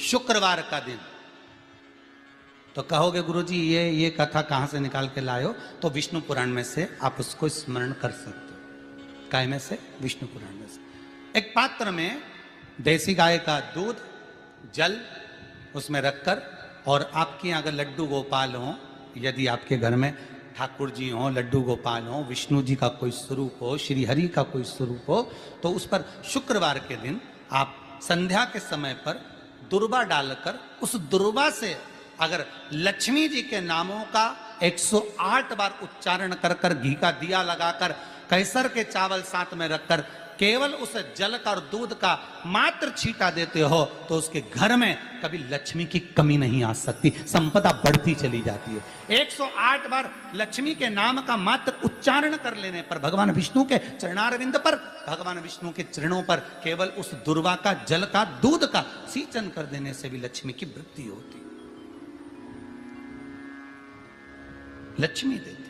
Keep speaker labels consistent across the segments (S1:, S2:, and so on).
S1: शुक्रवार का दिन। तो कहोगे गुरुजी ये कथा कहां से निकाल के लाए हो? तो विष्णु पुराण में से आप उसको स्मरण कर सकते हो। काय में से? विष्णु पुराण में से। एक पात्र में देसी गाय का दूध, जल उसमें रखकर, और आपके यहाँ अगर लड्डू गोपाल हो, यदि आपके घर में ठाकुर जी हो, लड्डू गोपाल हो, विष्णु जी का कोई स्वरूप हो, श्री हरि का कोई स्वरूप हो, तो उस पर शुक्रवार के दिन आप संध्या के समय पर दुर्वा डालकर, उस दुर्वा से अगर लक्ष्मी जी के नामों का 108 बार उच्चारण कर कर, घी का दिया लगाकर, कैसर के चावल साथ में रखकर केवल उस जल का और दूध का मात्र छींटा देते हो, तो उसके घर में कभी लक्ष्मी की कमी नहीं आ सकती, संपदा बढ़ती चली जाती है। 108 बार लक्ष्मी के नाम का मात्र उच्चारण कर लेने पर, भगवान विष्णु के चरणारविंद पर, भगवान विष्णु के चरणों पर केवल उस दुर्वा का, जल का, दूध का सींचन कर देने से भी लक्ष्मी की वृद्धि होती, लक्ष्मी देती,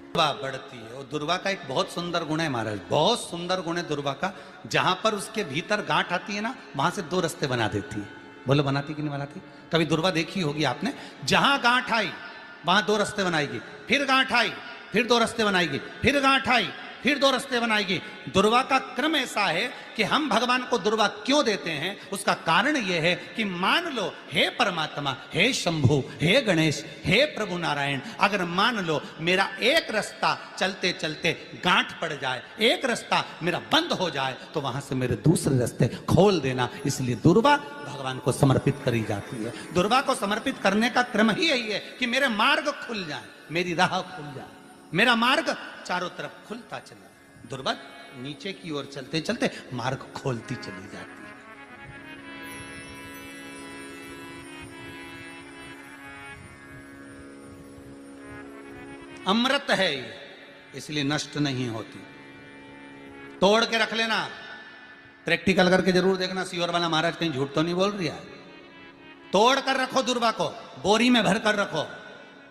S1: दुर्वा बढ़ती है। और दुर्वा का एक बहुत सुंदर गुण है महाराज, बहुत सुंदर गुण है दुर्वा का। जहां पर उसके भीतर गांठ आती है ना, वहां से 2 रास्ते बना देती है। बोलो बनाती कि नहीं बनाती? कभी दुर्वा देखी होगी आपने? जहां गांठ आई वहां 2 रास्ते बनाएगी, फिर गांठ आई, फिर 2 रास्ते बनाएगी, फिर गांठ आई, फिर 2 रास्ते बनाएगी। दुर्वा का क्रम ऐसा है कि हम भगवान को दुर्वा क्यों देते हैं? उसका कारण यह है कि मान लो, हे परमात्मा, हे शंभु, हे गणेश, हे प्रभु नारायण, अगर मान लो मेरा एक रास्ता चलते चलते गांठ पड़ जाए, एक रास्ता मेरा बंद हो जाए, तो वहां से मेरे दूसरे रास्ते खोल देना। इसलिए दुर्वा भगवान को समर्पित करी जाती है। दुर्वा को समर्पित करने का क्रम ही यही है कि मेरे मार्ग खुल जाए, मेरी राह खुल जाए, मेरा मार्ग चारों तरफ खुलता चला। दुर्वा नीचे की ओर चलते चलते मार्ग खोलती चली जाती है। अमृत है ये, इसलिए नष्ट नहीं होती। तोड़ के रख लेना, प्रैक्टिकल करके जरूर देखना, सियोर वाला महाराज कहीं झूठ तो नहीं बोल रही है। तोड़ कर रखो दुर्वा को, बोरी में भर कर रखो।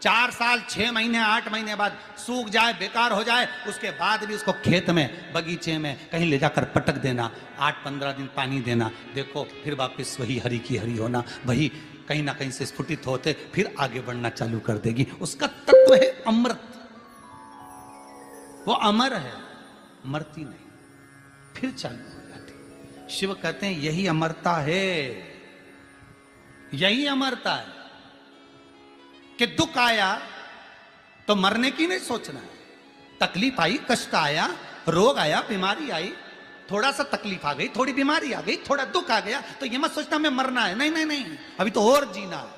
S1: 4 साल, 6 महीने, 8 महीने बाद सूख जाए, बेकार हो जाए, उसके बाद भी उसको खेत में, बगीचे में कहीं ले जाकर पटक देना, 8-15 दिन पानी देना, देखो फिर वापस वही हरि की हरि होना, वही कहीं ना कहीं से स्फुटित होते, फिर आगे बढ़ना चालू कर देगी। उसका तत्व है अमृत, वो अमर है, मरती नहीं, फिर चालू हो जाती। शिव कहते हैं यही अमरता है, यही अमरता है कि दुख आया तो मरने की नहीं सोचना है। तकलीफ आई, कष्ट आया, रोग आया, बीमारी आई, थोड़ा सा तकलीफ आ गई, थोड़ी बीमारी आ गई, थोड़ा दुख आ गया, तो ये मत सोचना मैं मरना है। नहीं नहीं नहीं, अभी तो और जीना है।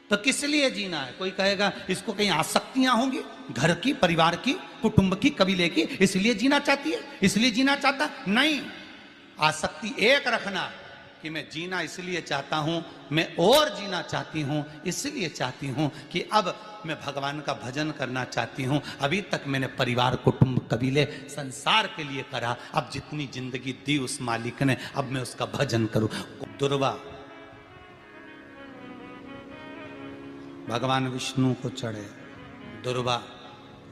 S1: तो किस लिए जीना है? कोई कहेगा इसको कहीं आसक्तियां होंगी, घर की, परिवार की, कुटुंब की, कबीले की, इसलिए जीना चाहती है, इसलिए जीना चाहता। नहीं, आसक्ति एक रखना कि मैं जीना इसलिए चाहता हूं, मैं और जीना चाहती हूं, इसलिए चाहती हूं कि अब मैं भगवान का भजन करना चाहती हूं। अभी तक मैंने परिवार, कुटुंब, कबीले, संसार के लिए करा, अब जितनी जिंदगी दी उस मालिक ने, अब मैं उसका भजन करूं। दुर्वा भगवान विष्णु को चढ़े, दुर्वा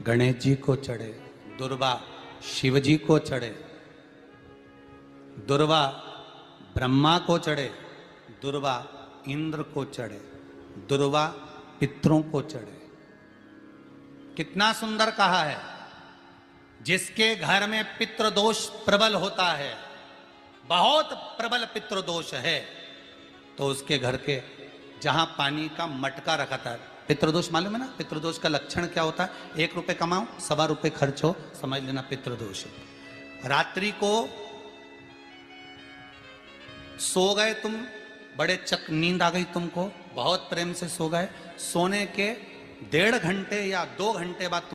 S1: गणेश जी को चढ़े, दुर्वा शिव जी को चढ़े, दुर्वा ब्रह्मा को चढ़े, दुर्वा इंद्र को चढ़े, दुर्वा पितरों को चढ़े। कितना सुंदर कहा है। जिसके घर में पितृदोष प्रबल होता है, बहुत प्रबल पितृदोष है, तो उसके घर के जहां पानी का मटका रखा था, पितृदोष मालूम है ना? पितृदोष का लक्षण क्या होता है? 1 रुपए कमाओ, 1.25 रुपए खर्च हो, समझ लेना पितृदोष है। रात्रि को सो गए तुम, बड़े नींद आ गई तुमको, बहुत प्रेम से सो गए, सोने के 1.5 घंटे या 2 घंटे बाद